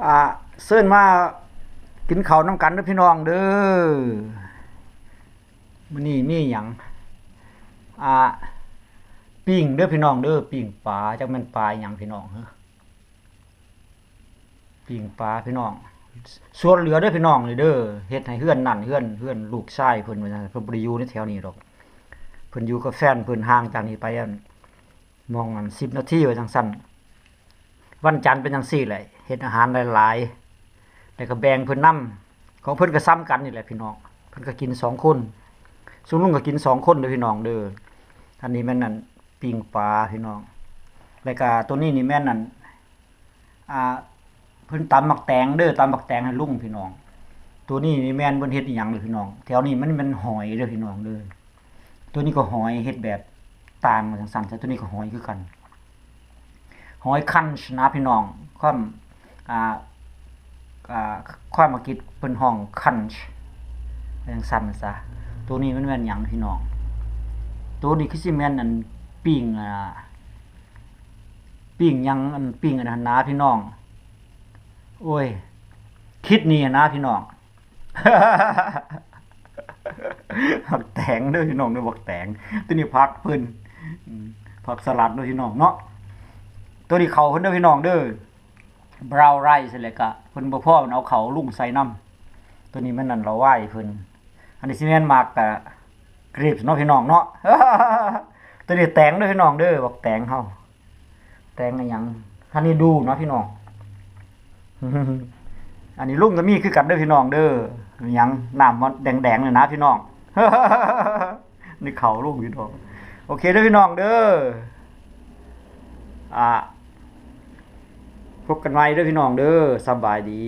อ่าเชิญมากินข้าวน้ำกันเด้อพี่น้องเด้อมื้อนี้มีหยังอ่าปิ้งเด้อพี่น้องเด้อปิ้งปลาจักแม่นปลาหยังพี่น้องเฮ้อปิ้งปลาพี่น้องส่วนเหลือเด้อพี่น้องนี่เด้อเฮ็ดให้เฮือนนั่นเฮือนลูกชายเพิ่นว่าจั่งซั้นเพิ่นบ่ได้อยู่ในแถวนี้ดอกเพิ่นอยู่กับแฟนเพิ่นห่างจากนี้ไปอันมองอัน10นาทีว่าจังซั่นวันจันทร์เป็นจังซี่แหละเฮ็ดอาหารหลายๆแล้วก็แบ่งเพิ่นนำของเพิ่นก็ซ้ำกันนี่แหละพี่น้องเพิ่นก็กิน2คนซุลุงก็กิน2คนเด้อพี่น้องเด้ออันนี้แม่นนั่นปิ้งปลาพี่น้องแล้วก็ตัวนี้นี่แม่นนั่นอ่าเพิ่นตำบักแตงเด้อตำบักแตงให้ลุงพี่น้องตัวนี้นี่แม่นเพิ่นเฮ็ดอีหยังเด้อพี่น้องแถวนี้มันหอยเด้อพี่น้องเด้อตัวนี้ก็หอยเฮ็ดแบบต่างมาจังซั่นแต่ตัวนี้ก็หอยคือกันหอยคั้นช์นะพี่น้องความอ่าอ่าความอังกฤษเพิ่นฮ้องคั้นช์จังซั่นซะตัวนี้มันแม่นหยังพี่น้องตัวนี้คือสิแม่นอันปิ้งปิ้งหยังอันปิ้งอันนั้นนะพี่น้องโอ้ยคิดนี่นะพี่น้อง ผักแตงเด้อพี่น้องเด้อผักแตงตัวนี้ผักเพิ่นผักสลัดเด้อพี่น้องเนาะตัวนี้เขาเพิ่นเด้อพี่น้องเด้อบราวน์ไรซ์แหละก็เพิ่นบ่พอมันเอาเขาลุงใส่น้ำตัวนี้มันนั่นเราไหว้เพิ่นอันนี้สิแม่นมักกะกรีบเนาะพี่น้องเนาะ ตัวนี้แตงเด้อพี่น้องเด้อบักแตงเฮาแตงอะหยังอันนี้ดูเนาะพี่น้อง อันนี้ลุงก็มีคือกันเด้อพี่น้องเด้อหยังน้ำมันแดงๆเลยนะพี่น้อง นี่เขาลุงพี่น้องโอเคเด้อพี่น้องเด้ออ่าพบกันใหม่เด้อพี่น้องเด้อสบายดี